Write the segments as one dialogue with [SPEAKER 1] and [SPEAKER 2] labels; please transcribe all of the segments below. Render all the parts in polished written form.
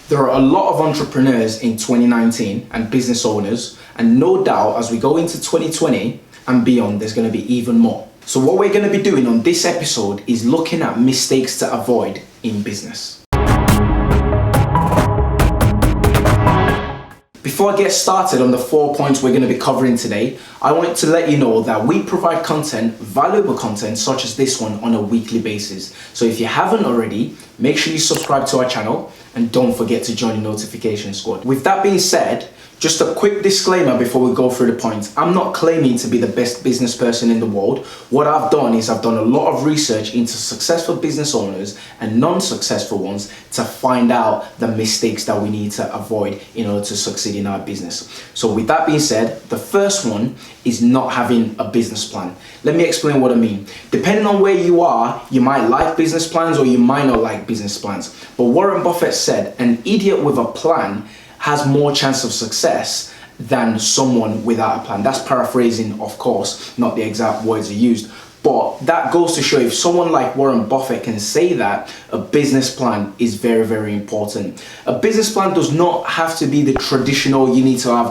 [SPEAKER 1] There are a lot of entrepreneurs in 2019 and business owners, and no doubt as we go into 2020 and beyond, there's going to be even more. So what we're going to be doing on this episode is looking at mistakes to avoid in business. Before I get started on the 4 points we're going to be covering today, I want to let you know that we provide content, valuable content such as this one on a weekly basis. So if you haven't already, make sure you subscribe to our channel and don't forget to join the notification squad. With that being said, just a quick disclaimer before we go through the points. I'm not claiming to be the best business person in the world. What I've done is I've done a lot of research into successful business owners and non-successful ones to find out the mistakes that we need to avoid in order to succeed in our business. So with that being said, the first one is not having a business plan. Let me explain what I mean. Depending on where you are, you might like business plans or you might not like business plans. But Warren Buffett said, an idiot with a plan has more chance of success than someone without a plan. That's paraphrasing, of course, not the exact words he used. But that goes to show if someone like Warren Buffett can say that, a business plan is very, very important. A business plan does not have to be the traditional, you need to have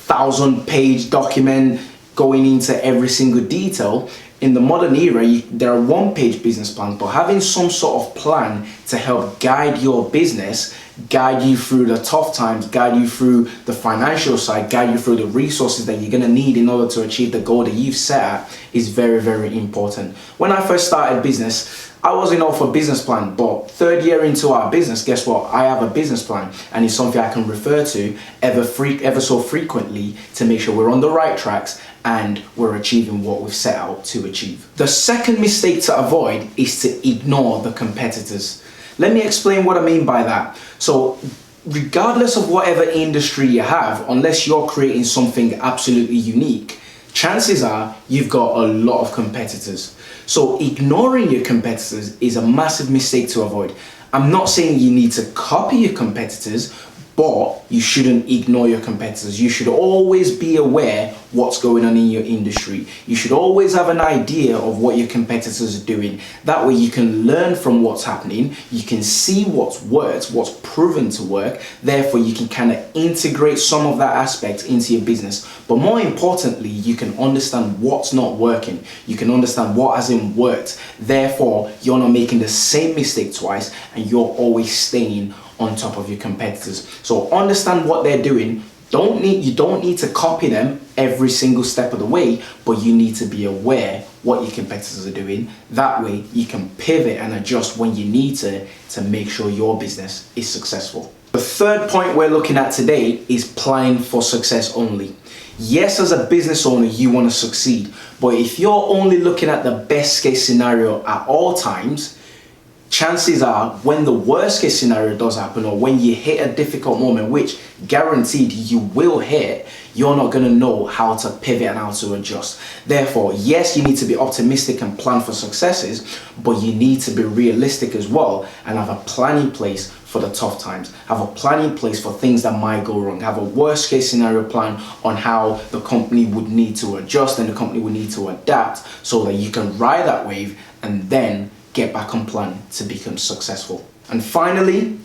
[SPEAKER 1] 1,000-page document going into every single detail. In the modern era, there are one-page business plans, but having some sort of plan to help guide your business, guide you through the tough times, guide you through the financial side, guide you through the resources that you're going to need in order to achieve the goal that you've set at is very, very important. When I first started business, I wasn't all for business plan, but third year into our business, guess what? I have a business plan, and it's something I can refer to ever so frequently to make sure we're on the right tracks and we're achieving what we've set out to achieve. The second mistake to avoid is to ignore the competitors. Let me explain what I mean by that. So regardless of whatever industry you have, unless you're creating something absolutely unique, chances are you've got a lot of competitors. So ignoring your competitors is a massive mistake to avoid. I'm not saying you need to copy your competitors, but you shouldn't ignore your competitors. You should always be aware what's going on in your industry. You should always have an idea of what your competitors are doing. That way you can learn from what's happening. You can see what's worked, what's proven to work. Therefore, you can kind of integrate some of that aspect into your business. But more importantly, you can understand what's not working. You can understand what hasn't worked. Therefore, you're not making the same mistake twice and you're always staying on top of your competitors. So understand what they're doing. You don't need to copy them every single step of the way, but you need to be aware what your competitors are doing. That way you can pivot and adjust when you need to make sure your business is successful. The third point we're looking at today is planning for success only. Yes, as a business owner, you want to succeed, but if you're only looking at the best case scenario at all times, chances are when the worst case scenario does happen or when you hit a difficult moment, which guaranteed you will hit, you're not going to know how to pivot and how to adjust. Therefore, yes, you need to be optimistic and plan for successes, but you need to be realistic as well and have a plan in place for the tough times. Have a plan in place for things that might go wrong. Have a worst case scenario plan on how the company would need to adjust and the company would need to adapt so that you can ride that wave and then get back on plan to become successful. And finally,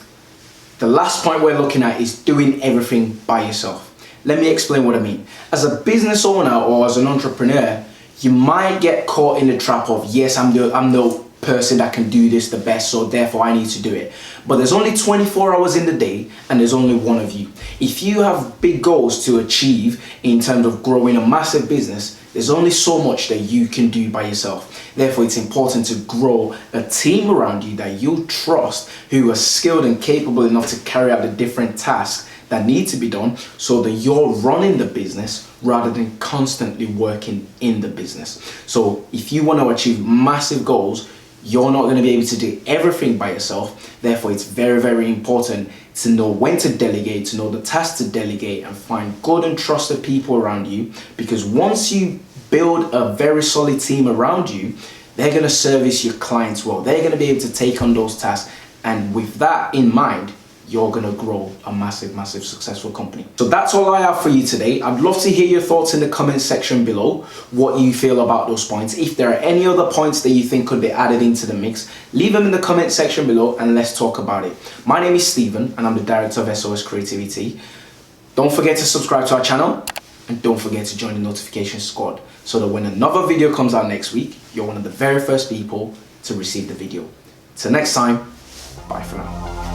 [SPEAKER 1] the last point we're looking at is doing everything by yourself. Let me explain what I mean. As a business owner or as an entrepreneur, you might get caught in the trap of, yes, I'm the person that can do this the best, so therefore I need to do it. But there's only 24 hours in the day and there's only one of you. If you have big goals to achieve in terms of growing a massive business, there's only so much that you can do by yourself. Therefore, it's important to grow a team around you that you trust, who are skilled and capable enough to carry out the different tasks that need to be done so that you're running the business rather than constantly working in the business. So if you want to achieve massive goals, you're not going to be able to do everything by yourself. Therefore, it's very, very important to know when to delegate, to know the tasks to delegate and find good and trusted people around you. Because once you build a very solid team around you, they're going to service your clients well. They're going to be able to take on those tasks. And with that in mind, you're gonna grow a massive successful company. So that's all I have for you today. I'd love to hear your thoughts in the comment section below, what you feel about those points. If there are any other points that you think could be added into the mix, leave them in the comment section below and let's talk about it. My name is Stephen and I'm the director of SOS Creativity. Don't forget to subscribe to our channel and don't forget to join the notification squad so that when another video comes out next week, you're one of the very first people to receive the video. Till next time, bye for now.